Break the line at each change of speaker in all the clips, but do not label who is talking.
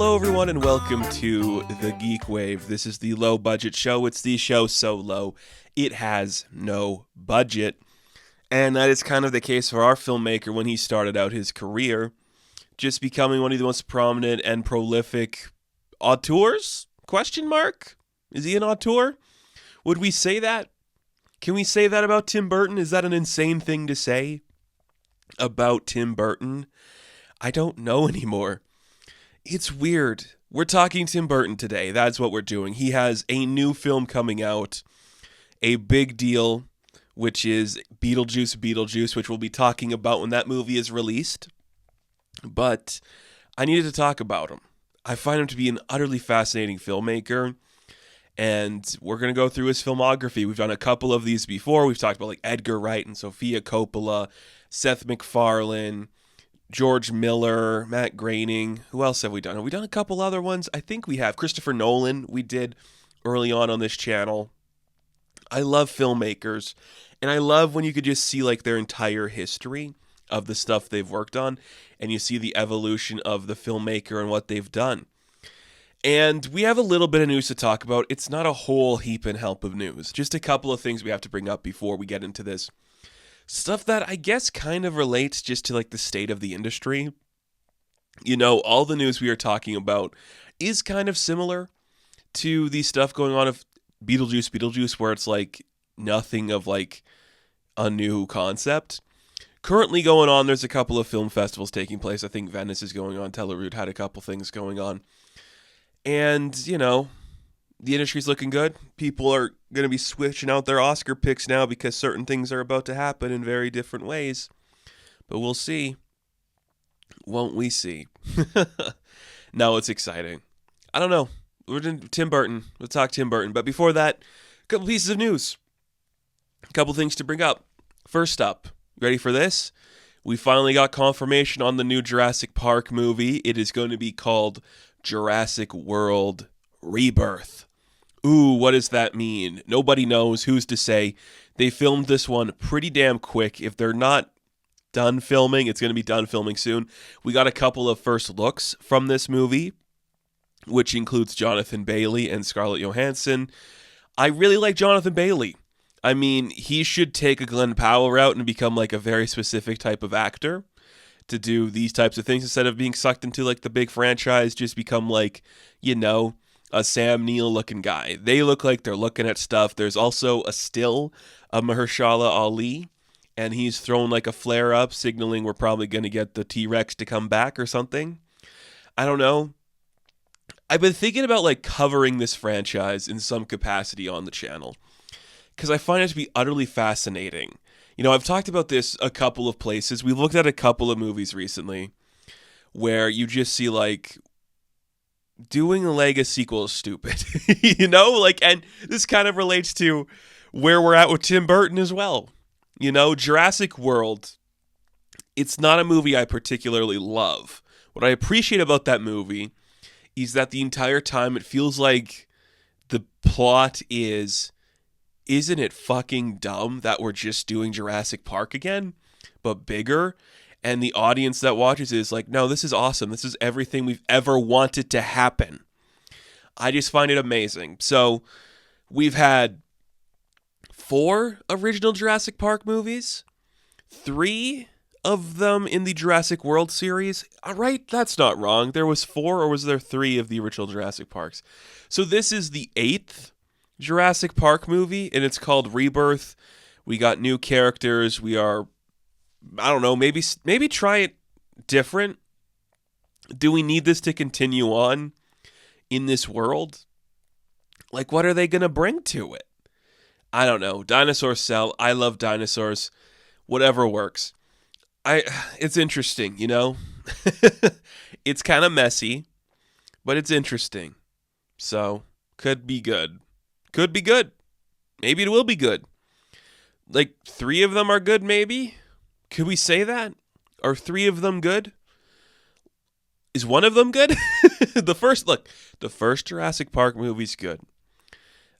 Hello everyone and welcome to the GeekWave. This is the low budget show. It's the show so low it has no budget. And that is kind of the case for our filmmaker when he started out his career, just becoming one of the most prominent and prolific auteurs? Question mark? Is he an auteur? Would we say that? Can we say that about Tim Burton? Is that an insane thing to say about Tim Burton? I don't know anymore. It's weird. We're talking Tim Burton today. That's what we're doing. He has a new film coming out, a big deal, which is Beetlejuice, which we'll be talking about when that movie is released. But I needed to talk about him. I find him to be an utterly fascinating filmmaker, and we're going to go through his filmography. We've done a couple of these before. We've talked about like Edgar Wright and Sofia Coppola, Seth MacFarlane, George Miller, Matt Groening. Who else have we done? Have we done a couple other ones? I think we have. Christopher Nolan, we did early on this channel. I love filmmakers, and I love when you could just see like their entire history of the stuff they've worked on, and you see the evolution of the filmmaker and what they've done. And we have a little bit of news to talk about. It's not a whole heap and help of news. Just a couple of things we have to bring up before we get into this. Stuff that I guess kind of relates just to like the state of the industry. You know, all the news we are talking about is kind of similar to the stuff going on of Beetlejuice, where it's like nothing of like a new concept. Currently going on, there's a couple of film festivals taking place. I think Venice is going on. Telluride had a couple things going on. And, you know, the industry's looking good. People are going to be switching out their Oscar picks now because certain things are about to happen in very different ways. But we'll see. Won't we see? No, it's exciting. I don't know. We're doing Tim Burton. We'll talk Tim Burton. But before that, a couple pieces of news. A couple things to bring up. First up, ready for this? We finally got confirmation on the new Jurassic Park movie. It is going to be called Jurassic World Rebirth. Ooh, what does that mean? Nobody knows. Who's to say? They filmed this one pretty damn quick. If they're not done filming, it's going to be done filming soon. We got a couple of first looks from this movie, which includes Jonathan Bailey and Scarlett Johansson. I really like Jonathan Bailey. I mean, he should take a Glenn Powell route and become like a very specific type of actor to do these types of things instead of being sucked into like the big franchise, just become like, you know, a Sam Neill looking guy. They look like they're looking at stuff. There's also a still of Mahershala Ali, and he's thrown like a flare up signaling we're probably going to get the T-Rex to come back or something. I don't know. I've been thinking about like covering this franchise in some capacity on the channel because I find it to be utterly fascinating. You know, I've talked about this a couple of places. We've looked at a couple of movies recently where you just see like doing a Lego sequel is stupid, you know, like, and this kind of relates to where we're at with Tim Burton as well. You know, Jurassic World, it's not a movie I particularly love. What I appreciate about that movie is that the entire time it feels like the plot is, isn't it fucking dumb that we're just doing Jurassic Park again, but bigger? And the audience that watches is like, no, this is awesome. This is everything we've ever wanted to happen. I just find it amazing. So we've had 4 original Jurassic Park movies, 3 of them in the Jurassic World series. All right, that's not wrong. There was 4 or was there 3 of the original Jurassic Parks? So this is the 8th Jurassic Park movie, and it's called Rebirth. We got new characters. We are, I don't know, maybe try it different. Do we need this to continue on in this world? Like, what are they going to bring to it? I don't know. Dinosaurs sell. I love dinosaurs. Whatever works. It's interesting, you know? It's kind of messy, but it's interesting. So, could be good. Could be good. Maybe it will be good. Like, 3 of them are good, maybe? Could we say that? Are 3 of them good? Is one of them good? The first Jurassic Park movie's good.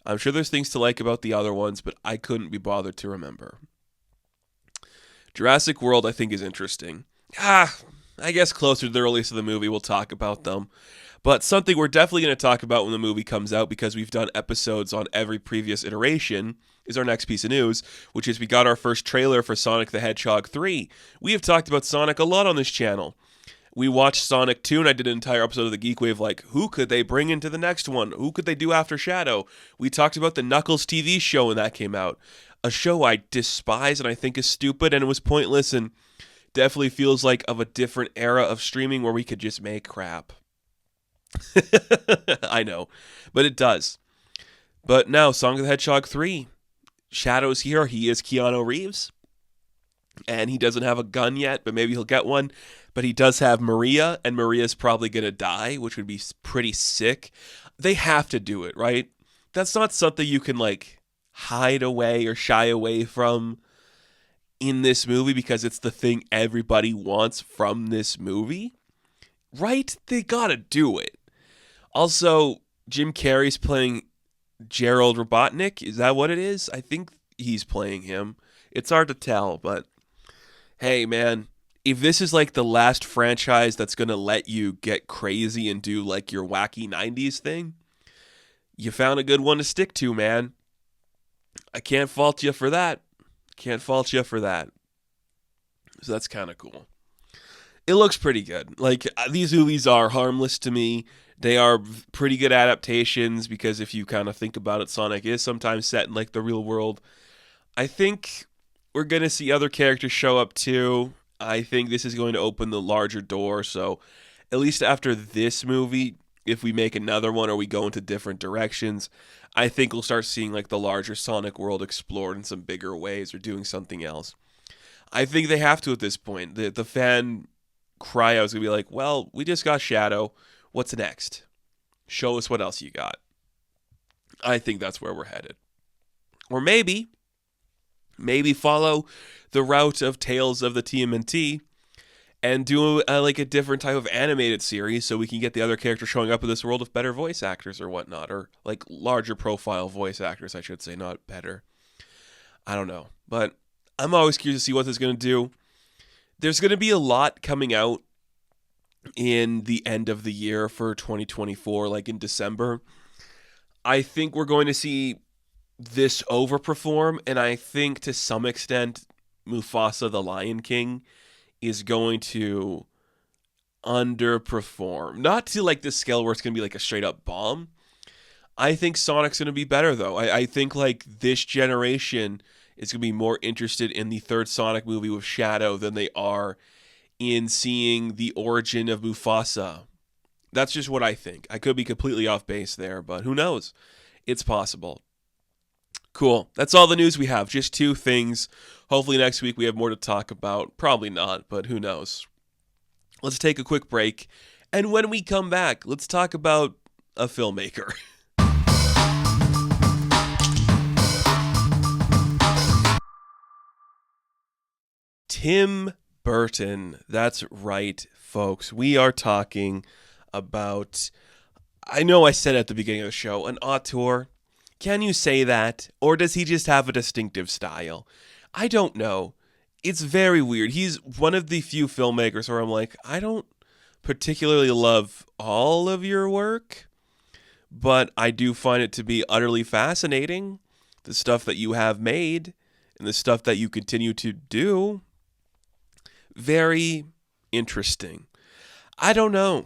I'm sure there's things to like about the other ones, but I couldn't be bothered to remember. Jurassic World, I think, is interesting. I guess closer to the release of the movie, we'll talk about them. But something we're definitely going to talk about when the movie comes out, because we've done episodes on every previous iteration, is our next piece of news, which is we got our first trailer for Sonic the Hedgehog 3. We have talked about Sonic a lot on this channel. We watched Sonic 2, and I did an entire episode of the GeekWave, like, who could they bring into the next one? Who could they do after Shadow? We talked about the Knuckles TV show when that came out. A show I despise and I think is stupid, and it was pointless, and definitely feels like of a different era of streaming where we could just make crap. I know, but it does. But now, Sonic the Hedgehog 3. Shadow's here. He is Keanu Reeves. And he doesn't have a gun yet, but maybe he'll get one. But he does have Maria, and Maria's probably going to die, which would be pretty sick. They have to do it, right? That's not something you can, like, hide away or shy away from in this movie because it's the thing everybody wants from this movie. Right? They gotta do it. Also, Jim Carrey's playing Gerald Robotnik. Is that what it is? I think he's playing him. It's hard to tell, but hey, man, if this is like the last franchise that's going to let you get crazy and do like your wacky 90s thing, you found a good one to stick to, man. I can't fault you for that. Can't fault you for that. So that's kind of cool. It looks pretty good. Like, these movies are harmless to me. They are pretty good adaptations because if you kind of think about it, Sonic is sometimes set in like the real world. I think we're going to see other characters show up too. I think this is going to open the larger door. So at least after this movie, if we make another one or we go into different directions, I think we'll start seeing like the larger Sonic world explored in some bigger ways or doing something else. I think they have to at this point. The fan cry out is going to be like, well, we just got Shadow. What's next? Show us what else you got. I think that's where we're headed. Or maybe follow the route of Tales of the TMNT and do like a different type of animated series so we can get the other characters showing up in this world with better voice actors or whatnot, or like larger profile voice actors, I should say, not better. I don't know, but I'm always curious to see what this is going to do. There's going to be a lot coming out in the end of the year for 2024, like in December. I think we're going to see this overperform, and I think to some extent Mufasa the Lion King is going to underperform. Not to like this scale where it's going to be like a straight up bomb. I think Sonic's going to be better though. I think like this generation is going to be more interested in the third Sonic movie with Shadow than they are in seeing the origin of Mufasa. That's just what I think. I could be completely off base there, but who knows? It's possible. Cool. That's all the news we have. Just two things. Hopefully next week we have more to talk about. Probably not, but who knows? Let's take a quick break. And when we come back, let's talk about a filmmaker. Tim Burton. That's right, folks. We are talking about, I know I said at the beginning of the show, an auteur. Can you say that? Or does he just have a distinctive style? I don't know. It's very weird. He's one of the few filmmakers where I'm like, I don't particularly love all of your work, but I do find it to be utterly fascinating. The stuff that you have made and the stuff that you continue to do. Very interesting. I don't know.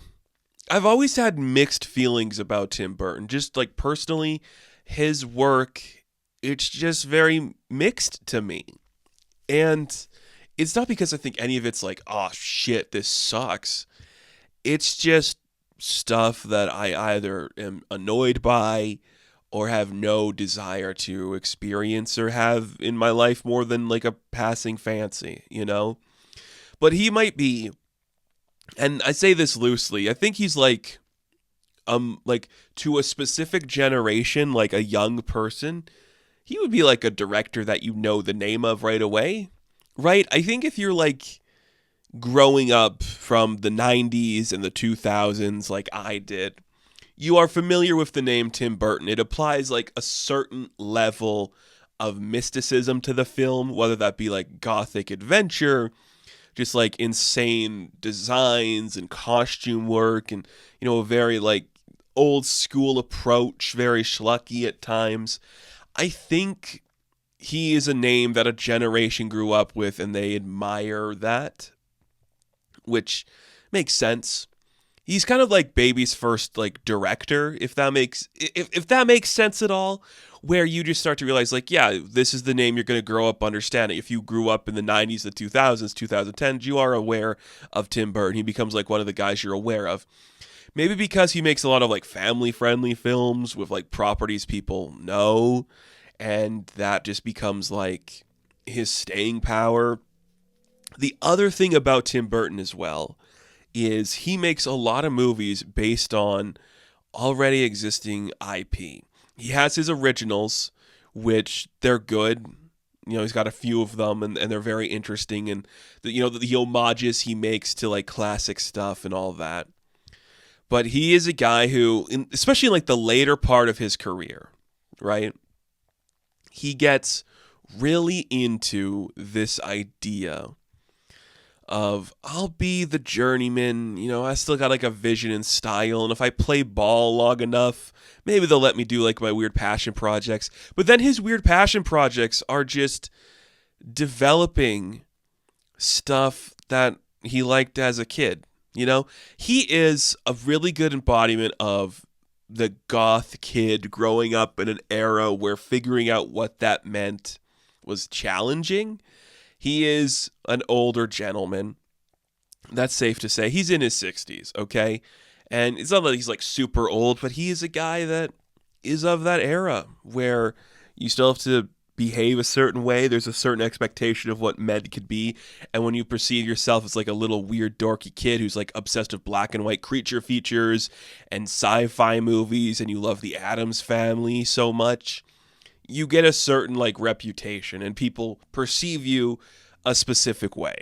I've always had mixed feelings about Tim Burton. Just like personally, his work, it's just very mixed to me. And it's not because I think any of it's like, oh shit, this sucks. It's just stuff that I either am annoyed by or have no desire to experience or have in my life more than like a passing fancy, you know? But he might be, and I say this loosely, I think he's like to a specific generation, like a young person, he would be like a director that you know the name of right away, right? I think if you're like growing up from the 90s and the 2000s like I did, you are familiar with the name Tim Burton. It applies like a certain level of mysticism to the film, whether that be like gothic adventure, just like insane designs and costume work, and a very like old school approach, very schlucky at times. I think he is a name that a generation grew up with, and they admire that, which makes sense. He's kind of like baby's first like director, if that makes sense at all, where you just start to realize like, yeah, this is the name you're going to grow up understanding. If you grew up in the 90s, the 2000s, 2010s, you are aware of Tim Burton. He becomes like one of the guys you're aware of. Maybe because he makes a lot of like family-friendly films with like properties people know, and that just becomes like his staying power. The other thing about Tim Burton as well is he makes a lot of movies based on already existing IP. He has his originals, which they're good. He's got a few of them, and they're very interesting. And, the homages he makes to, like, classic stuff and all that. But he is a guy who, especially in, like, the later part of his career, right? He gets really into this idea of, I'll be the journeyman, I still got like a vision and style, and if I play ball long enough, maybe they'll let me do like my weird passion projects. But then his weird passion projects are just developing stuff that he liked as a kid. He is a really good embodiment of the goth kid growing up in an era where figuring out what that meant was challenging. He is an older gentleman. That's safe to say. He's in his 60s, okay? And it's not that he's like super old, but he is a guy that is of that era where you still have to behave a certain way. There's a certain expectation of what men could be. And when you perceive yourself as like a little weird dorky kid who's like obsessed with black and white creature features and sci-fi movies, and you love the Addams Family so much, you get a certain like reputation, and people perceive you a specific way.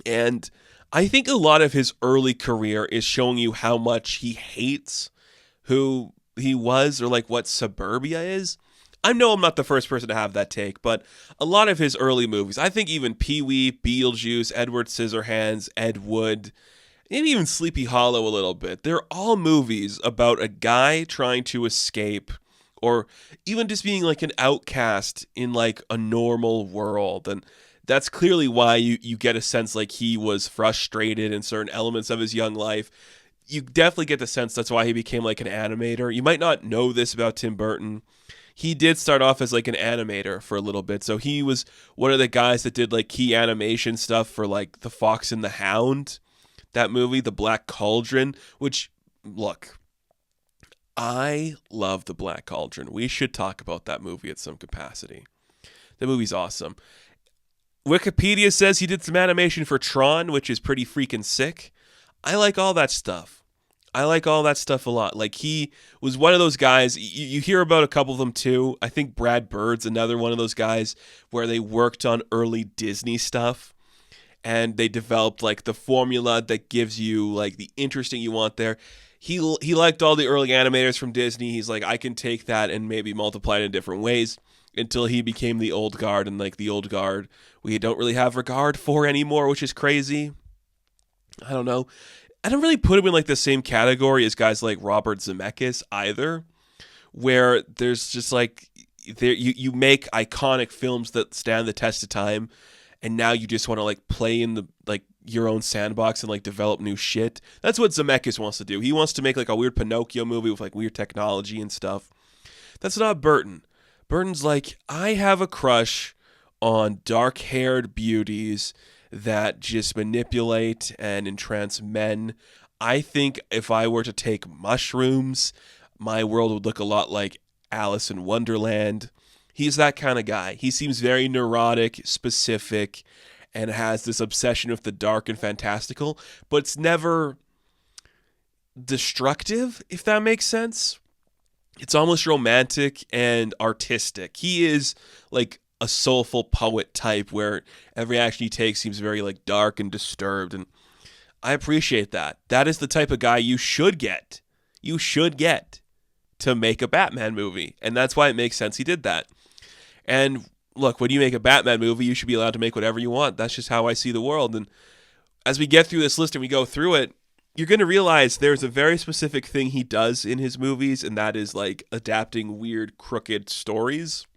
And I think a lot of his early career is showing you how much he hates who he was, or like what suburbia is. I know I'm not the first person to have that take, but a lot of his early movies, I think even Pee-wee, Beetlejuice, Edward Scissorhands, Ed Wood, maybe even Sleepy Hollow a little bit, they're all movies about a guy trying to escape, or even just being like an outcast in like a normal world. And that's clearly why you get a sense like he was frustrated in certain elements of his young life. You definitely get the sense that's why he became like an animator. You might not know this about Tim Burton. He did start off as like an animator for a little bit. So he was one of the guys that did like key animation stuff for like The Fox and the Hound, that movie, The Black Cauldron, which, look, I love The Black Cauldron. We should talk about that movie at some capacity. The movie's awesome. Wikipedia says he did some animation for Tron, which is pretty freaking sick. I like all that stuff. I like all that stuff a lot. Like, he was one of those guys, you hear about a couple of them too. I think Brad Bird's another one of those guys where they worked on early Disney stuff, and they developed like the formula that gives you like the interesting you want there. He liked all the early animators from Disney. He's like, I can take that and maybe multiply it in different ways, until he became the old guard, and like the old guard we don't really have regard for anymore, which is crazy. I don't know. I don't really put him in like the same category as guys like Robert Zemeckis either, where there's just like you make iconic films that stand the test of time, and now you just want to like play in the like your own sandbox and like develop new shit. That's what Zemeckis wants to do. He wants to make like a weird Pinocchio movie with like weird technology and stuff. That's not Burton. Burton's like, I have a crush on dark-haired beauties that just manipulate and entrance men. I think if I were to take mushrooms, my world would look a lot like Alice in Wonderland. He's that kind of guy. He seems very neurotic, specific, and has this obsession with the dark and fantastical, but it's never destructive, if that makes sense. It's almost romantic and artistic. He is like a soulful poet type where every action he takes seems very like dark and disturbed, and I appreciate that. That is the type of guy you should get. You should get to make a Batman movie, and that's why it makes sense he did that. And look, when you make a Batman movie, you should be allowed to make whatever you want. That's just how I see the world. And as we get through this list and we go through it, you're going to realize there's a very specific thing he does in his movies, and that is like adapting weird, crooked stories.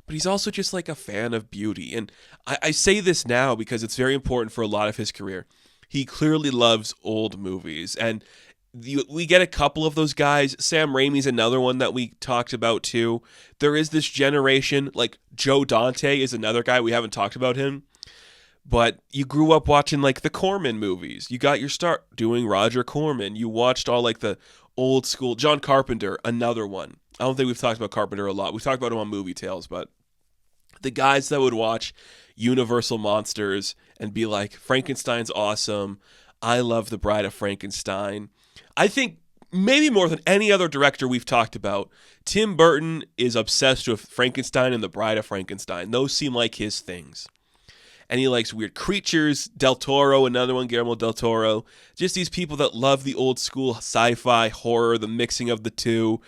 But he's also just like a fan of beauty. And I say this now because it's very important for a lot of his career. He clearly loves old movies. And we get a couple of those guys. Sam Raimi's another one that we talked about too. There is this generation, like Joe Dante is another guy. We haven't talked about him. But you grew up watching like the Corman movies. You got your start doing Roger Corman. You watched all like the old school. John Carpenter, another one. I don't think we've talked about Carpenter a lot. We've talked about him on Movie Tales, but the guys that would watch Universal Monsters and be like, Frankenstein's awesome. I love The Bride of Frankenstein. I think maybe more than any other director we've talked about, Tim Burton is obsessed with Frankenstein and The Bride of Frankenstein. Those seem like his things. And he likes weird creatures. Del Toro, another one, Guillermo del Toro. Just these people that love the old school sci-fi, horror, the mixing of the two.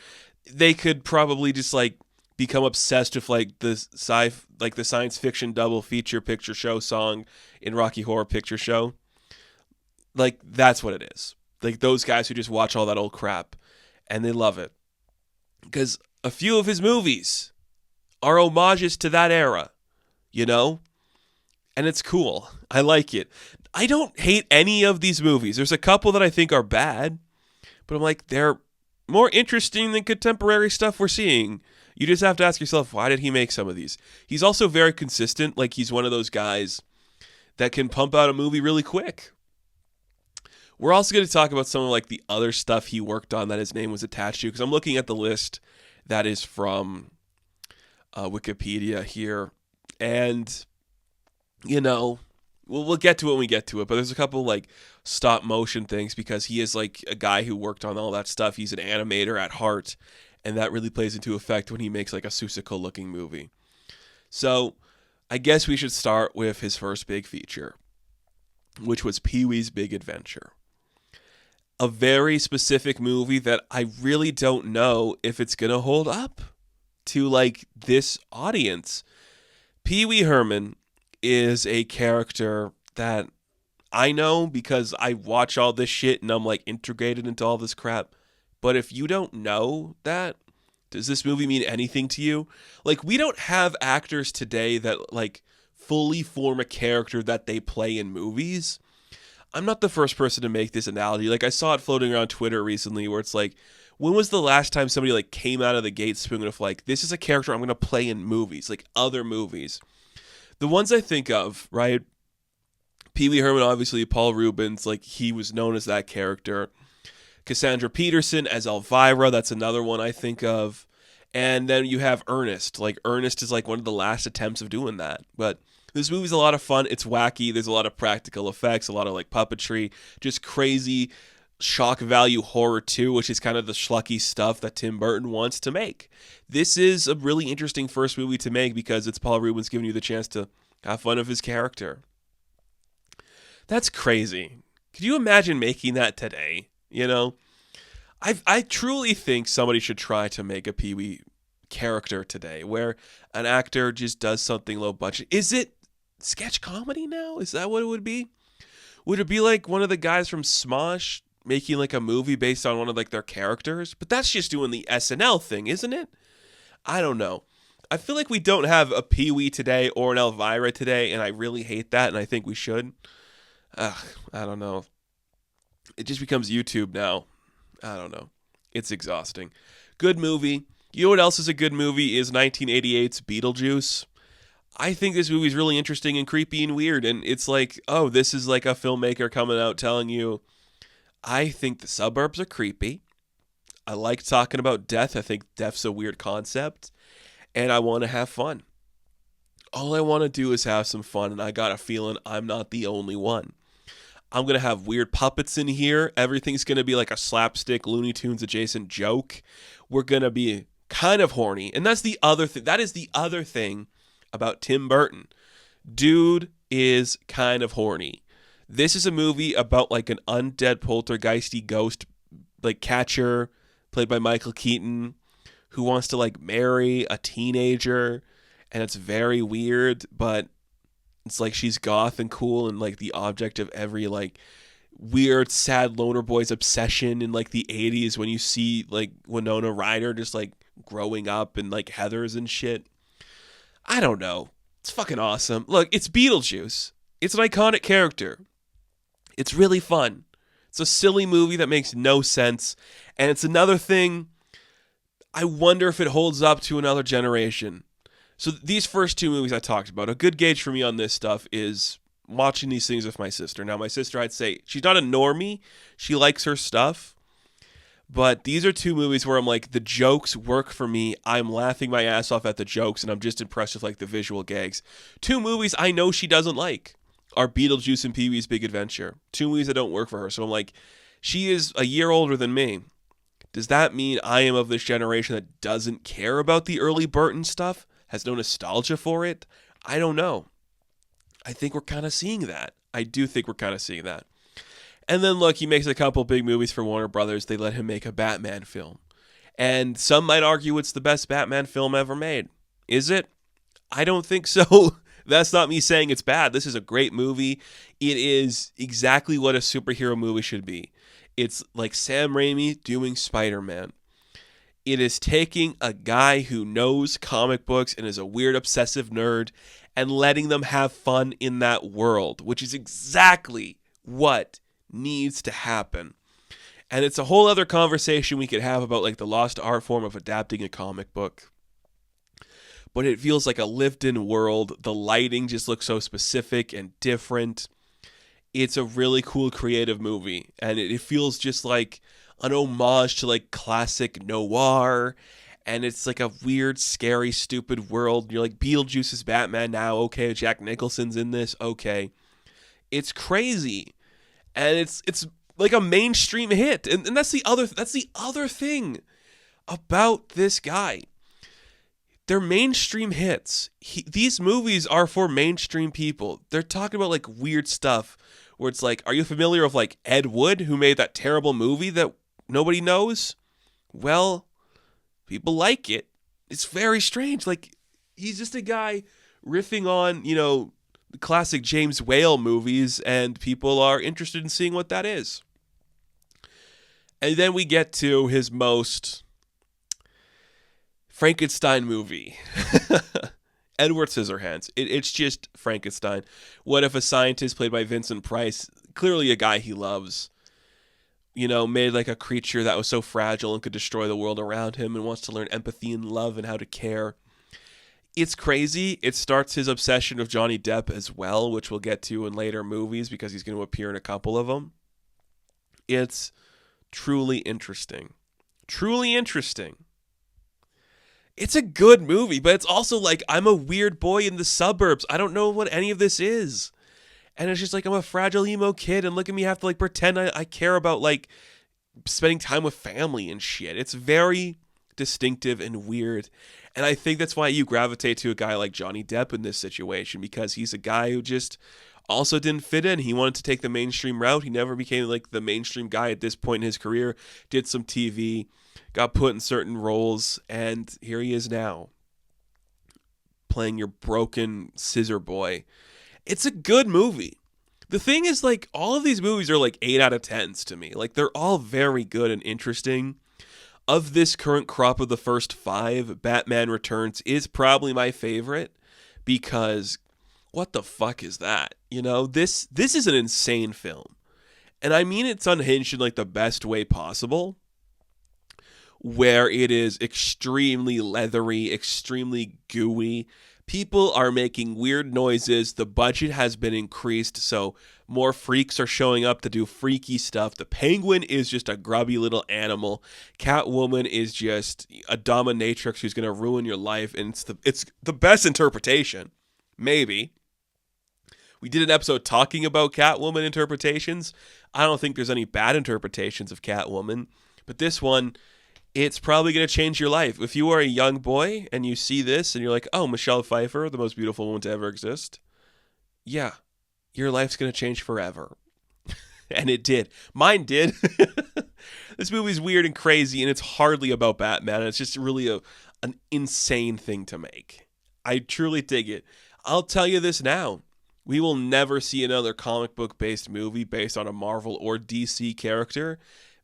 They could probably just like become obsessed with like the science fiction double feature picture show song in Rocky Horror Picture Show. Like that's what it is. Like those guys who just watch all that old crap and they love it. Because a few of his movies are homages to that era, you know? And it's cool. I like it. I don't hate any of these movies. There's a couple that I think are bad, but I'm like, they're more interesting than contemporary stuff we're seeing. You just have to ask yourself, why did he make some of these? He's also very consistent. Like, he's one of those guys that can pump out a movie really quick. We're also going to talk about some of like the other stuff he worked on that his name was attached to, because I'm looking at the list that is from Wikipedia here, and you know, we'll get to it when we get to it, but there's a couple like stop motion things because he is like a guy who worked on all that stuff. He's an animator at heart, and that really plays into effect when he makes like a Seussical looking movie. So I guess we should start with his first big feature, which was Pee-wee's Big Adventure. A very specific movie that I really don't know if it's going to hold up to like this audience. Pee-wee Herman is a character that I know because I watch all this shit and I'm like integrated into all this crap. But if you don't know that, does this movie mean anything to you? Like, we don't have actors today that like fully form a character that they play in movies. I'm not the first person to make this analogy. Like, I saw it floating around Twitter recently where it's like, when was the last time somebody like came out of the gate swinging with like, this is a character I'm going to play in movies, like other movies? The ones I think of, right? Pee-wee Herman, obviously, Paul Rubens, like he was known as that character. Cassandra Peterson as Elvira, that's another one I think of. And then you have Ernest. Like Ernest is like one of the last attempts of doing that. But this movie's a lot of fun. It's wacky. There's a lot of practical effects, a lot of like puppetry, just crazy shock value horror too, which is kind of the schlucky stuff that Tim Burton wants to make. This is a really interesting first movie to make because it's Paul Rubens giving you the chance to have fun with his character. That's crazy. Could you imagine making that today? You know, I truly think somebody should try to make a Pee-wee character today where an actor just does something low budget. Is it sketch comedy now? Is that what it would be? Would it be like one of the guys from Smosh making like a movie based on one of like their characters? But that's just doing the SNL thing, isn't it? I don't know. I feel like we don't have a Pee-wee today or an Elvira today, and I really hate that, and I think we should. I don't know. It just becomes YouTube now. I don't know. It's exhausting. Good movie. You know what else is a good movie is 1988's Beetlejuice. I think this movie is really interesting and creepy and weird, and it's like, oh, this is like a filmmaker coming out telling you, I think the suburbs are creepy. I like talking about death. I think death's a weird concept, and I want to have fun. All I want to do is have some fun, and I got a feeling I'm not the only one. I'm going to have weird puppets in here. Everything's going to be like a slapstick Looney Tunes adjacent joke. We're going to be kind of horny. And that's the other thing. That is the other thing about Tim Burton. Dude is kind of horny. This is a movie about like an undead poltergeisty ghost like catcher played by Michael Keaton who wants to like marry a teenager. and it's very weird, but it's like she's goth and cool and like the object of every like weird sad loner boy's obsession in like the 80s when you see like Winona Ryder just like growing up and like Heathers and shit. I don't know. It's fucking awesome. Look, it's Beetlejuice. It's an iconic character. It's really fun. It's a silly movie that makes no sense. And it's another thing, I wonder if it holds up to another generation. So these first two movies I talked about, a good gauge for me on this stuff is watching these things with my sister. Now, my sister, I'd say, she's not a normie. She likes her stuff. But these are two movies where I'm like, the jokes work for me. I'm laughing my ass off at the jokes, and I'm just impressed with like the visual gags. Two movies I know she doesn't like are Beetlejuice and Pee-wee's Big Adventure. Two movies that don't work for her. So I'm like, she is a year older than me. Does that mean I am of this generation that doesn't care about the early Burton stuff? Has no nostalgia for it? I don't know. I think we're kind of seeing that. I do think we're kind of seeing that. And then look, he makes a couple big movies for Warner Brothers. They let him make a Batman film. And some might argue it's the best Batman film ever made. Is it? I don't think so. That's not me saying it's bad. This is a great movie. It is exactly what a superhero movie should be. It's like Sam Raimi doing Spider-Man. It is taking a guy who knows comic books and is a weird obsessive nerd and letting them have fun in that world, which is exactly what needs to happen. And it's a whole other conversation we could have about like the lost art form of adapting a comic book. But it feels like a lived-in world. The lighting just looks so specific and different. It's a really cool creative movie, and it feels just like an homage to like classic noir, and it's like a weird, scary, stupid world. You're like, Beetlejuice is Batman now, okay, Jack Nicholson's in this, okay. It's crazy, and it's like a mainstream hit, and that's the other thing about this guy. They're mainstream hits. These movies are for mainstream people. They're talking about like weird stuff where it's like, are you familiar with like Ed Wood, who made that terrible movie that nobody knows? Well, people like it. It's very strange. Like, he's just a guy riffing on, you know, classic James Whale movies, and people are interested in seeing what that is. And then we get to his most Frankenstein movie. Edward Scissorhands. It's just Frankenstein. What if a scientist played by Vincent Price, clearly a guy he loves, you know, made like a creature that was so fragile and could destroy the world around him and wants to learn empathy and love and how to care. It's crazy. It starts his obsession of Johnny Depp as well, which we'll get to in later movies because he's going to appear in a couple of them. It's truly interesting. Truly interesting. It's a good movie, but it's also like, I'm a weird boy in the suburbs. I don't know what any of this is. And it's just like, I'm a fragile emo kid, and look at me have to like pretend I care about like spending time with family and shit. It's very distinctive and weird. And I think that's why you gravitate to a guy like Johnny Depp in this situation, because he's a guy who just also didn't fit in. He wanted to take the mainstream route. He never became like the mainstream guy at this point in his career. Did some TV, got put in certain roles, and here he is now, playing your broken scissor boy. It's a good movie. The thing is, like, all of these movies are like 8 out of 10s to me. Like, they're all very good and interesting. Of this current crop of the first 5, Batman Returns is probably my favorite, because what the fuck is that? You know, this is an insane film. And I mean, it's unhinged in like the best way possible, where it is extremely leathery, extremely gooey. People are making weird noises. The budget has been increased, so more freaks are showing up to do freaky stuff. The Penguin is just a grubby little animal. Catwoman is just a dominatrix who's going to ruin your life, and it's the best interpretation. Maybe. We did an episode talking about Catwoman interpretations. I don't think there's any bad interpretations of Catwoman, but this one, it's probably going to change your life. If you are a young boy and you see this and you're like, oh, Michelle Pfeiffer, the most beautiful woman to ever exist. Yeah, your life's going to change forever. And it did. Mine did. This movie's weird and crazy, and it's hardly about Batman. It's just really an insane thing to make. I truly dig it. I'll tell you this now. We will never see another comic book based movie based on a Marvel or DC character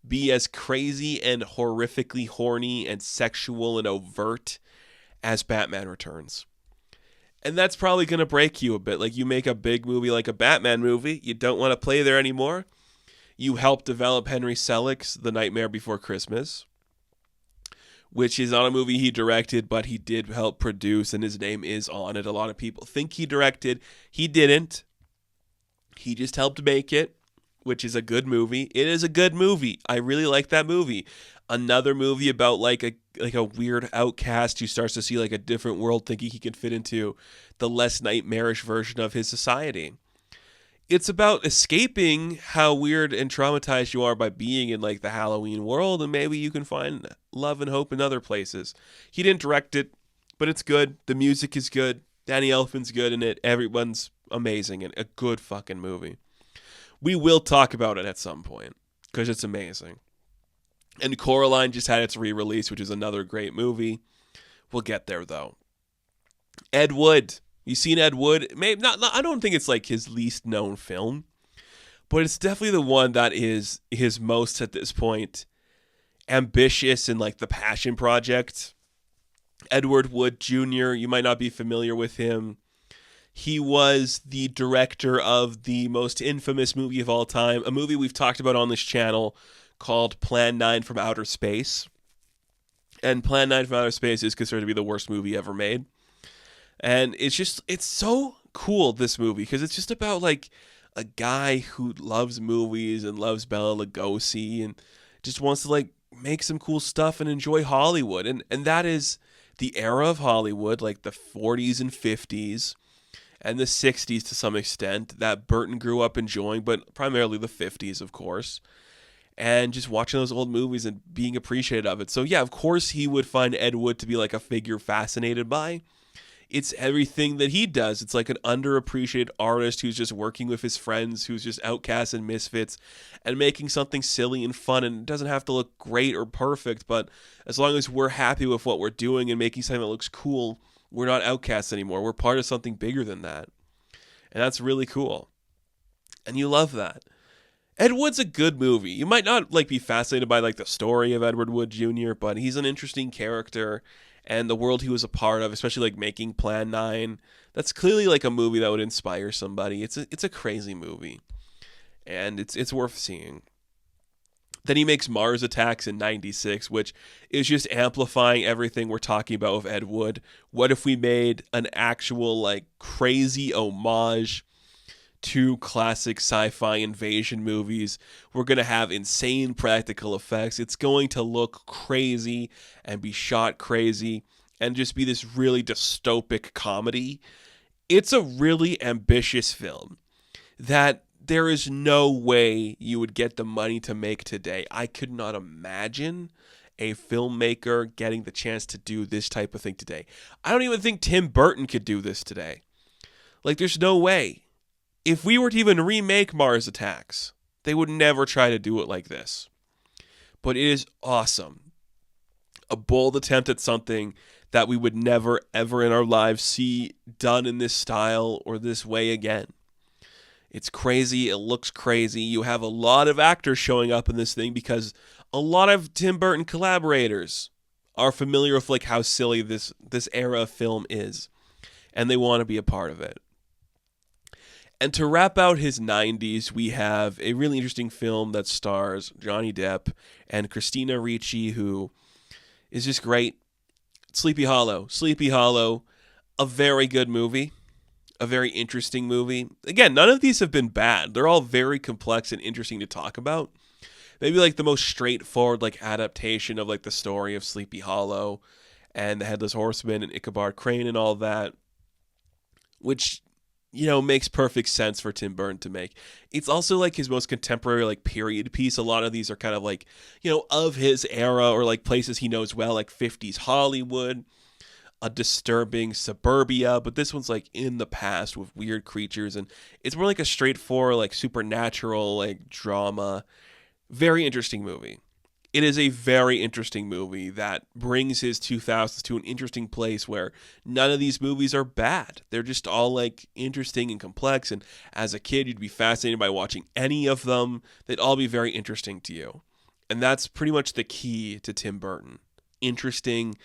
be as crazy and horrifically horny and sexual and overt as Batman Returns. And that's probably going to break you a bit. Like, you make a big movie like a Batman movie, you don't want to play there anymore. You helped develop Henry Selick's The Nightmare Before Christmas, which is not a movie he directed, but he did help produce, and his name is on it. A lot of people think he directed. He didn't. He just helped make it, which is a good movie. It is a good movie. I really like that movie. Another movie about like a weird outcast who starts to see like a different world, thinking he can fit into the less nightmarish version of his society. It's about escaping how weird and traumatized you are by being in like the Halloween world, and maybe you can find love and hope in other places. He didn't direct it, but it's good. The music is good. Danny Elfman's good in it. Everyone's amazing, and a good fucking movie. We will talk about it at some point because it's amazing. And Coraline just had its re-release, which is another great movie. We'll get there though. Ed Wood. You seen Ed Wood? Maybe not. I don't think it's like his least known film, but it's definitely the one that is his most at this point ambitious in like the passion project. Edward Wood Jr. You might not be familiar with him. He was the director of the most infamous movie of all time, a movie we've talked about on this channel called Plan 9 from Outer Space. And Plan 9 from Outer Space is considered to be the worst movie ever made. And it's so cool, this movie, because it's just about like a guy who loves movies and loves Bela Lugosi and just wants to like make some cool stuff and enjoy Hollywood. And that is the era of Hollywood, like the 40s and 50s and the 60s to some extent, that Burton grew up enjoying, but primarily the 50s, of course. And just watching those old movies and being appreciative of it. So yeah, of course he would find Ed Wood to be like a figure fascinated by. It's everything that he does. It's like an underappreciated artist who's just working with his friends, who's just outcasts and misfits, and making something silly and fun. And it doesn't have to look great or perfect, but as long as we're happy with what we're doing and making something that looks cool, we're not outcasts anymore. We're part of something bigger than that. And that's really cool. And you love that. Ed Wood's a good movie. You might not like be fascinated by like the story of Edward Wood Jr., but he's an interesting character. And the world he was a part of, especially like making Plan 9, that's clearly like a movie that would inspire somebody. It's a crazy movie, and it's worth seeing. Then he makes Mars Attacks in '96, which is just amplifying everything we're talking about with Ed Wood. What if we made an actual like crazy homage to classic sci-fi invasion movies? We're going to have insane practical effects. It's going to look crazy and be shot crazy and just be this really dystopic comedy. It's a really ambitious film that there is no way you would get the money to make today. I could not imagine a filmmaker getting the chance to do this type of thing today. I don't even think Tim Burton could do this today. Like, there's no way. If we were to even remake Mars Attacks, they would never try to do it like this. But it is awesome. A bold attempt at something that we would never, ever in our lives see done in this style or this way again. It's crazy. It looks crazy. You have a lot of actors showing up in this thing because a lot of Tim Burton collaborators are familiar with like how silly this era of film is, and they want to be a part of it. And to wrap out his 90s, we have a really interesting film that stars Johnny Depp and Christina Ricci, who is just great. Sleepy Hollow. Sleepy Hollow, a very good movie, a very interesting movie. Again, none of these have been bad. They're all very complex and interesting to talk about. Maybe like the most straightforward like adaptation of like the story of Sleepy Hollow and the Headless Horseman and Ichabod Crane and all that, which, you know, makes perfect sense for Tim Burton to make. It's also like his most contemporary like period piece. A lot of these are kind of like, you know, of his era or like places he knows well, like 50s Hollywood, a disturbing suburbia, but this one's like in the past with weird creatures, and it's more like a straightforward like supernatural like drama. Very interesting movie. It is a very interesting movie that brings his 2000s to an interesting place where none of these movies are bad. They're just all like interesting and complex. And as a kid, you'd be fascinated by watching any of them. They'd all be very interesting to you. And that's pretty much the key to Tim Burton. Interesting,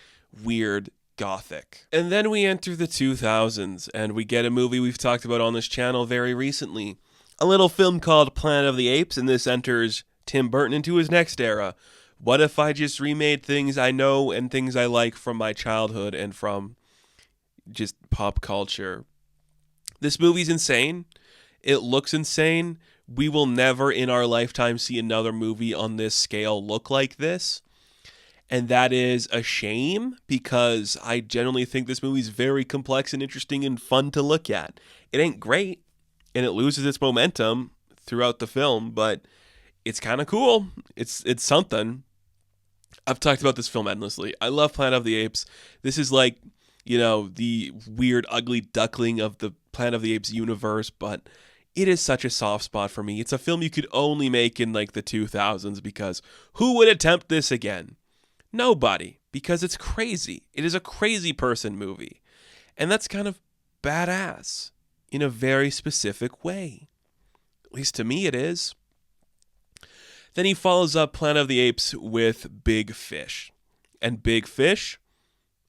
weird, gothic. And then we enter the 2000s and we get a movie we've talked about on this channel very recently. A little film called Planet of the Apes, and this enters Tim Burton into his next era. What if I just remade things I know and things I like from my childhood and from just pop culture? This movie's insane. It looks insane. We will never in our lifetime see another movie on this scale look like this. And that is a shame because I generally think this movie's very complex and interesting and fun to look at. It ain't great and it loses its momentum throughout the film, but it's kind of cool. It's something. I've talked about this film endlessly. I love Planet of the Apes. This is like, the weird, ugly duckling of the Planet of the Apes universe, but it is such a soft spot for me. It's a film you could only make in like the 2000s because who would attempt this again? Nobody, because it's crazy. It is a crazy person movie. And that's kind of badass in a very specific way. At least to me it is. Then he follows up Planet of the Apes with Big Fish. And Big Fish,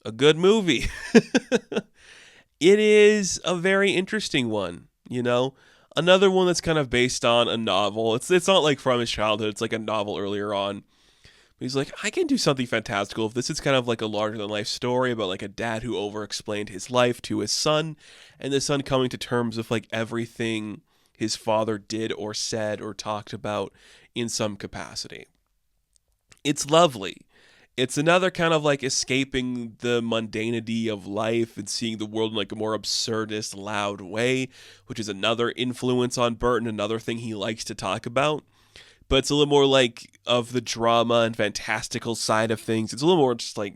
a good movie. It is a very interesting one, Another one that's kind of based on a novel. It's not like from his childhood. It's like a novel earlier on. But he's like, I can do something fantastical. This is kind of like a larger-than-life story about like a dad who over-explained his life to his son. And the son coming to terms with like everything his father did or said or talked about in some capacity. It's lovely. It's another kind of like escaping the mundanity of life and seeing the world in like a more absurdist, loud way, which is another influence on Burton, another thing he likes to talk about. But it's a little more like of the drama and fantastical side of things. It's a little more just like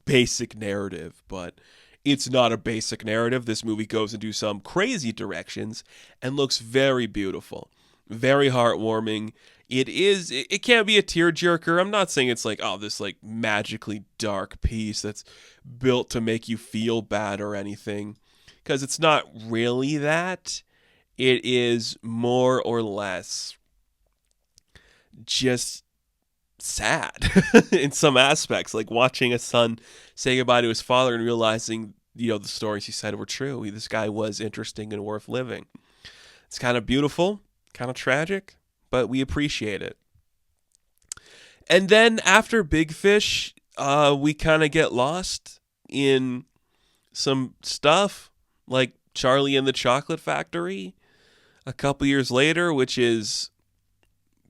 basic narrative, but it's not a basic narrative. This movie goes into some crazy directions and looks very beautiful, very heartwarming. It can't be a tearjerker. I'm not saying it's like, this like magically dark piece that's built to make you feel bad or anything, because it's not really that. It is more or less just sad in some aspects, like watching a son say goodbye to his father and realizing, the stories he said were true. This guy was interesting and worth living. It's kind of beautiful, kind of tragic, but we appreciate it. And then after Big Fish, we kind of get lost in some stuff like Charlie and the Chocolate Factory a couple years later, which is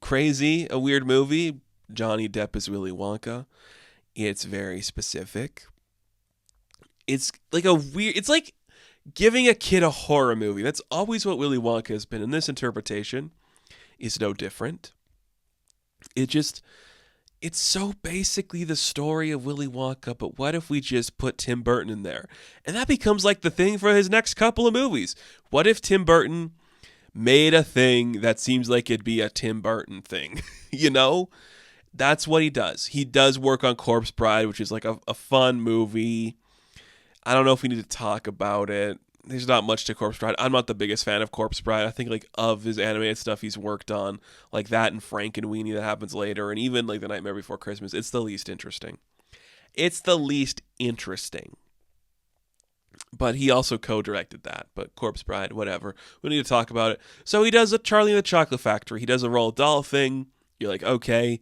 crazy, a weird movie. Johnny Depp is Willy Wonka. It's very specific. It's like it's like giving a kid a horror movie. That's always what Willy Wonka has been, and this interpretation is no different. It's so basically the story of Willy Wonka, but what if we just put Tim Burton in there? And that becomes like the thing for his next couple of movies. What if Tim Burton made a thing that seems like it'd be a Tim Burton thing? That's what he does. He does work on Corpse Bride, which is like a fun movie. I don't know if we need to talk about it. There's not much to Corpse Bride. I'm not the biggest fan of Corpse Bride. I think like of his animated stuff he's worked on, like that and Frankenweenie that happens later, and even like The Nightmare Before Christmas, it's the least interesting. But he also co-directed that. But Corpse Bride, whatever. We need to talk about it. So he does a Charlie and the Chocolate Factory. He does a Roald Dahl thing. You're like, okay,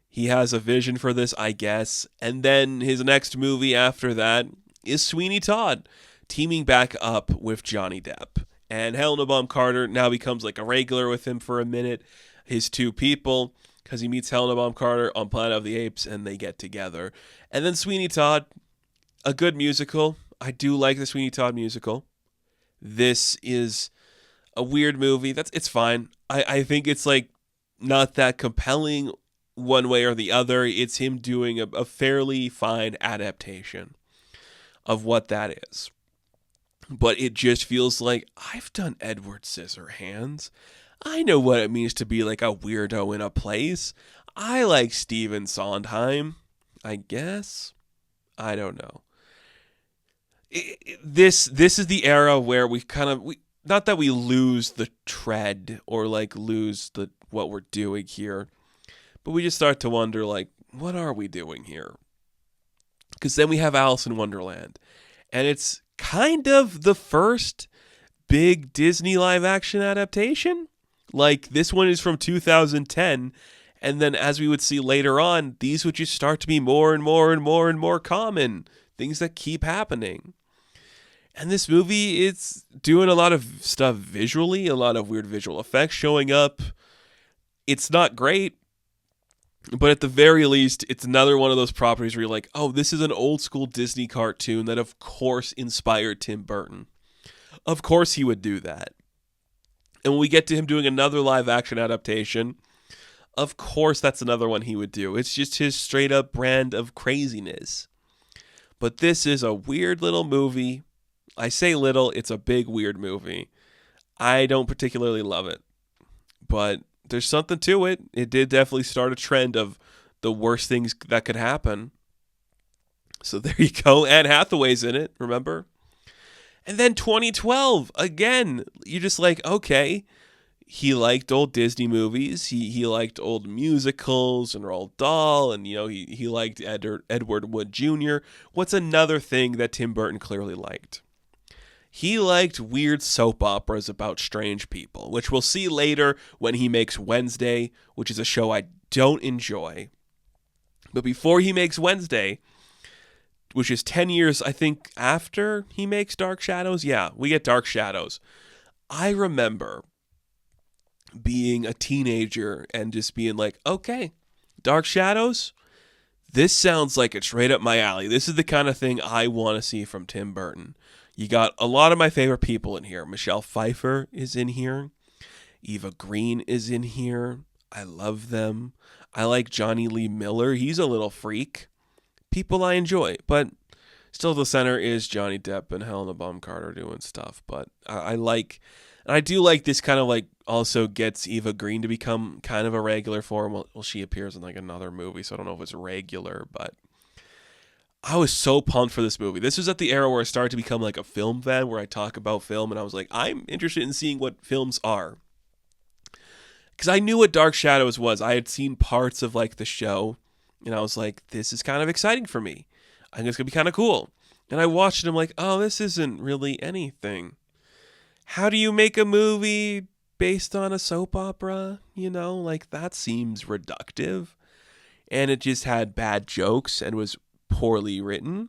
he has a vision for this, I guess. And then his next movie after that is Sweeney Todd, teaming back up with Johnny Depp. And Helena Bonham Carter now becomes like a regular with him for a minute. His two people, because he meets Helena Bonham Carter on Planet of the Apes and they get together. And then Sweeney Todd, a good musical. I do like the Sweeney Todd musical. This is a weird movie. It's fine. I think it's like not that compelling one way or the other. It's him doing a fairly fine adaptation of what that is. But it just feels like I've done Edward Scissorhands. I know what it means to be like a weirdo in a place. I like Stephen Sondheim, I guess. I don't know. This is the era where we not that we lose the tread or like lose the what we're doing here, but we just start to wonder like, what are we doing here? Because then we have Alice in Wonderland, and it's kind of the first big Disney live action adaptation. Like, this one is from 2010, and then as we would see later on, these would just start to be more and more and more and more common. Things that keep happening. And this movie, it's doing a lot of stuff visually, a lot of weird visual effects showing up. It's not great, but at the very least, it's another one of those properties where you're like, oh, this is an old school Disney cartoon that of course inspired Tim Burton. Of course he would do that. And when we get to him doing another live action adaptation, of course that's another one he would do. It's just his straight up brand of craziness. But this is a weird little movie. I say little, it's a big weird movie. I don't particularly love it. But there's something to it. It did definitely start a trend of the worst things that could happen. So there you go. Anne Hathaway's in it, remember? And then 2012, again, you're just like, okay, he liked old Disney movies. He liked old musicals and Roald Dahl, and he liked Edward Wood Jr. What's another thing that Tim Burton clearly liked? He liked weird soap operas about strange people, which we'll see later when he makes Wednesday, which is a show I don't enjoy. But before he makes Wednesday, which is 10 years, I think, after he makes Dark Shadows. Yeah, we get Dark Shadows. I remember being a teenager and just being like, okay, Dark Shadows, this sounds like it's right up my alley. This is the kind of thing I want to see from Tim Burton. You got a lot of my favorite people in here. Michelle Pfeiffer is in here. Eva Green is in here. I love them. I like Johnny Lee Miller. He's a little freak. People I enjoy, but still the center is Johnny Depp and Helena Bonham Carter doing stuff. But I do like this kind of like also gets Eva Green to become kind of a regular for him. Well, she appears in like another movie, so I don't know if it's regular, but I was so pumped for this movie. This was at the era where I started to become like a film fan, where I talk about film, and I was like, I'm interested in seeing what films are. Because I knew what Dark Shadows was. I had seen parts of like the show, and I was like, this is kind of exciting for me. I think it's going to be kind of cool. And I watched it, and I'm like, oh, this isn't really anything. How do you make a movie based on a soap opera? Like that seems reductive. And it just had bad jokes and was poorly written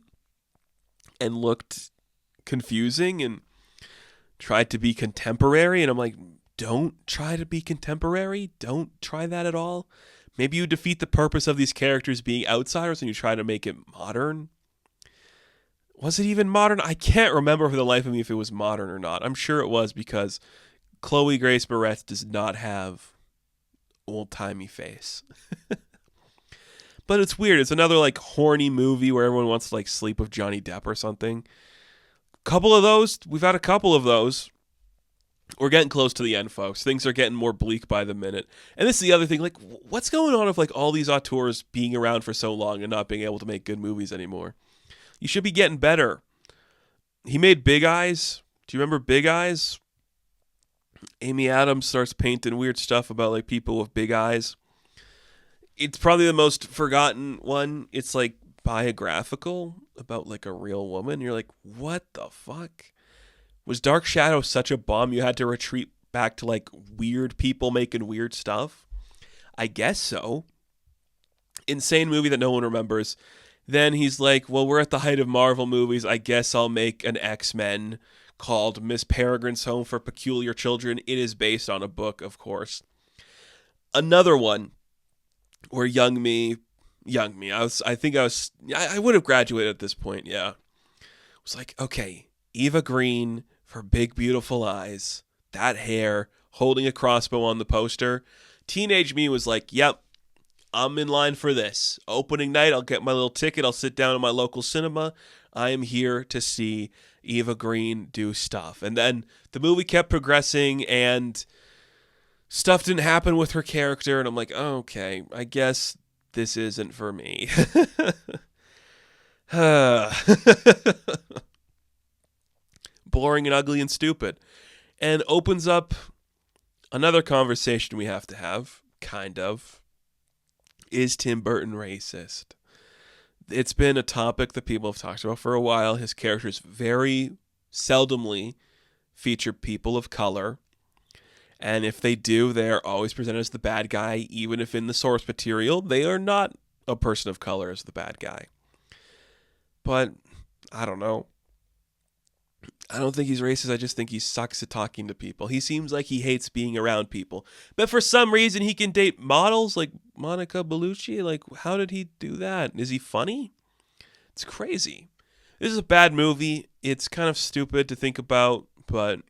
and looked confusing and tried to be contemporary. And I'm like, don't try to be contemporary. Don't try that at all. Maybe you defeat the purpose of these characters being outsiders and you try to make it modern. Was it even modern? I can't remember for the life of me if it was modern or not. I'm sure it was, because Chloe Grace Moretz does not have old-timey face. But it's weird. It's another like horny movie where everyone wants to like sleep with Johnny Depp or something. Couple of those. We've had a couple of those. We're getting close to the end, folks. Things are getting more bleak by the minute. And this is the other thing. Like, what's going on with like all these auteurs being around for so long and not being able to make good movies anymore? You should be getting better. He made Big Eyes. Do you remember Big Eyes? Amy Adams starts painting weird stuff about like people with big eyes. It's probably the most forgotten one. It's like biographical about like a real woman. You're like, what the fuck? Was Dark Shadow such a bomb you had to retreat back to like weird people making weird stuff? I guess so. Insane movie that no one remembers. Then he's like, well, we're at the height of Marvel movies. I guess I'll make an X-Men called Miss Peregrine's Home for Peculiar Children. It is based on a book, of course. Another one where young me, I would have graduated at this point, yeah. It was like, okay, Eva Green for big, beautiful eyes, that hair, holding a crossbow on the poster. Teenage me was like, yep, I'm in line for this. Opening night, I'll get my little ticket. I'll sit down in my local cinema. I am here to see Eva Green do stuff. And then the movie kept progressing, and stuff didn't happen with her character, and I'm like, oh, okay, I guess this isn't for me. Boring and ugly and stupid. And opens up another conversation we have to have, kind of. Is Tim Burton racist? It's been a topic that people have talked about for a while. His characters very seldomly feature people of color. And if they do, they are always presented as the bad guy, even if in the source material, they are not a person of color as the bad guy. But, I don't know. I don't think he's racist. I just think he sucks at talking to people. He seems like he hates being around people. But for some reason, he can date models like Monica Bellucci. Like, how did he do that? Is he funny? It's crazy. This is a bad movie. It's kind of stupid to think about, but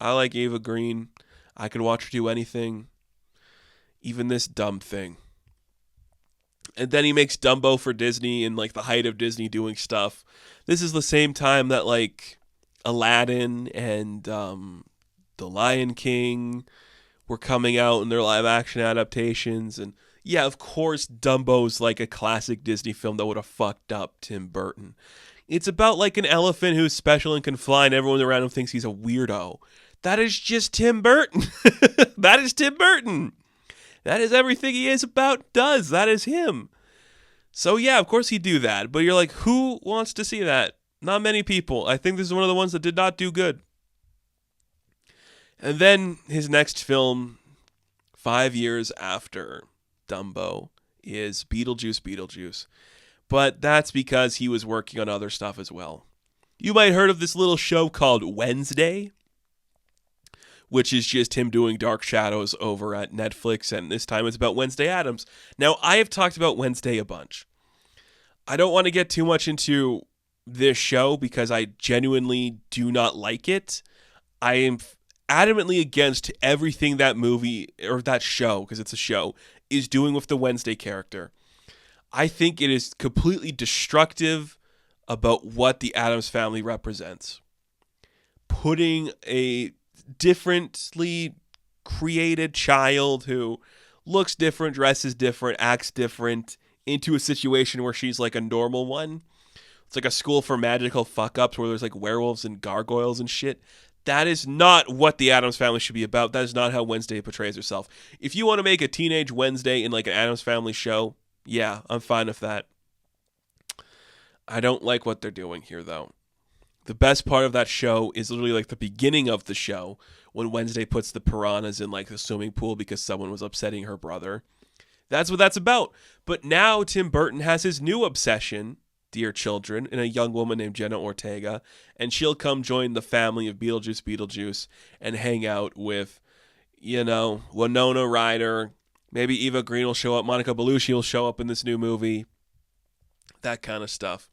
I like Ava Green. I could watch her do anything, even this dumb thing. And then he makes Dumbo for Disney in like the height of Disney doing stuff. This is the same time that like Aladdin and The Lion King were coming out in their live action adaptations. And yeah, of course, Dumbo's like a classic Disney film that would have fucked up Tim Burton. It's about like an elephant who's special and can fly, and everyone around him thinks he's a weirdo. That is just Tim Burton. That is Tim Burton. That is everything he is about, does. That is him. So yeah, of course he'd do that. But you're like, who wants to see that? Not many people. I think this is one of the ones that did not do good. And then his next film, 5 years after Dumbo, is Beetlejuice. But that's because he was working on other stuff as well. You might have heard of this little show called Wednesday, which is just him doing Dark Shadows over at Netflix, and this time it's about Wednesday Addams. Now, I have talked about Wednesday a bunch. I don't want to get too much into this show because I genuinely do not like it. I am adamantly against everything that movie, or that show, because it's a show, is doing with the Wednesday character. I think it is completely destructive about what the Addams family represents. Putting a differently created child who looks different, dresses different, acts different into a situation where she's like a normal one. It's like a school for magical fuck-ups where there's like werewolves and gargoyles and shit. That is not what the Addams family should be about. That is not how Wednesday portrays herself. If you want to make a teenage Wednesday in like an Addams family show, yeah, I'm fine with that. I don't like what they're doing here, though. The best part of that show is literally like the beginning of the show when Wednesday puts the piranhas in like the swimming pool because someone was upsetting her brother. That's what that's about. But now Tim Burton has his new obsession, dear children, in a young woman named Jenna Ortega, and she'll come join the family of Beetlejuice, and hang out with, Winona Ryder. Maybe Eva Green will show up. Monica Bellucci will show up in this new movie. That kind of stuff.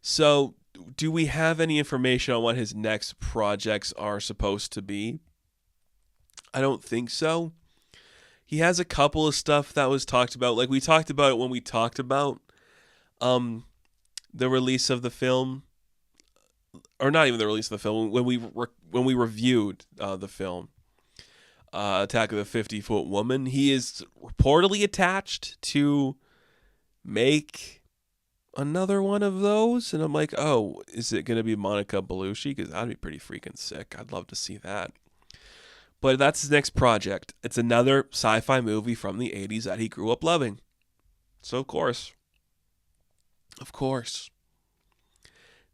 So, do we have any information on what his next projects are supposed to be? I don't think so. He has a couple of stuff that was talked about. Like, we talked about it when we talked about the release of the film. Or not even the release of the film. When we reviewed the film. Attack of the 50-Foot Woman. He is reportedly attached to make another one of those, and I'm like, oh, is it going to be Monica Bellucci? Because that'd be pretty freaking sick. I'd love to see that. But that's his next project. It's another sci-fi movie from the 80s that he grew up loving. So, of course,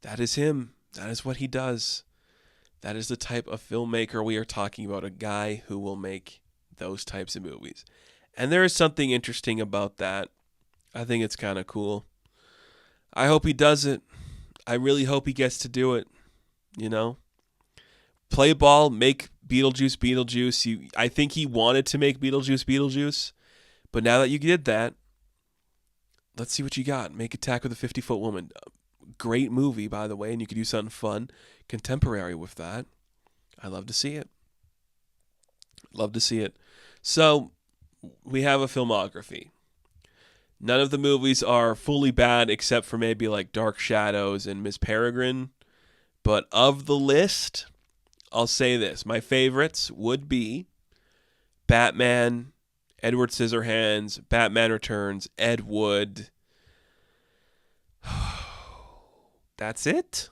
that is him. That is what he does. That is the type of filmmaker we are talking about, a guy who will make those types of movies. And there is something interesting about that. I think it's kind of cool. I hope he does it. I really hope he gets to do it. Play ball, make Beetlejuice. I think he wanted to make Beetlejuice. But now that you did that, let's see what you got. Make Attack of the 50-Foot Woman. Great movie, by the way, and you could do something fun, contemporary with that. I love to see it. So, we have a filmography. None of the movies are fully bad except for maybe like Dark Shadows and Miss Peregrine. But of the list, I'll say this. My favorites would be Batman, Edward Scissorhands, Batman Returns, Ed Wood. That's it?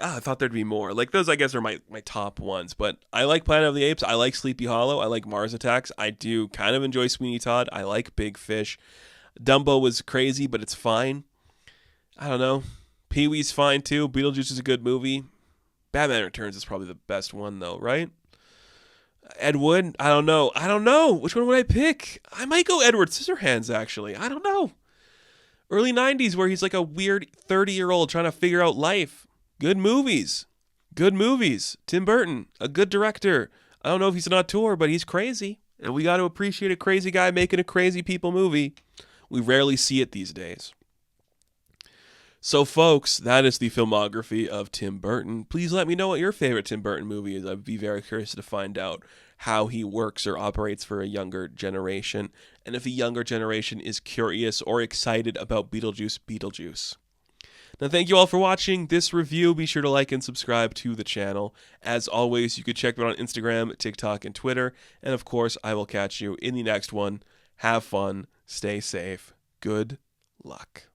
I thought there'd be more. Like, those, I guess, are my top ones. But I like Planet of the Apes. I like Sleepy Hollow. I like Mars Attacks. I do kind of enjoy Sweeney Todd. I like Big Fish. Dumbo was crazy, but it's fine. I don't know. Pee-wee's fine, too. Beetlejuice is a good movie. Batman Returns is probably the best one, though, right? Ed Wood? I don't know. Which one would I pick? I might go Edward Scissorhands, actually. I don't know. Early 90s, where he's like a weird 30-year-old trying to figure out life. Good movies. Tim Burton, a good director. I don't know if he's an auteur, but he's crazy. And we got to appreciate a crazy guy making a crazy people movie. We rarely see it these days. So, folks, that is the filmography of Tim Burton. Please let me know what your favorite Tim Burton movie is. I'd be very curious to find out how he works or operates for a younger generation, and if a younger generation is curious or excited about Beetlejuice. Now, thank you all for watching this review. Be sure to like and subscribe to the channel. As always, you can check me out on Instagram, TikTok, and Twitter. And, of course, I will catch you in the next one. Have fun. Stay safe. Good luck.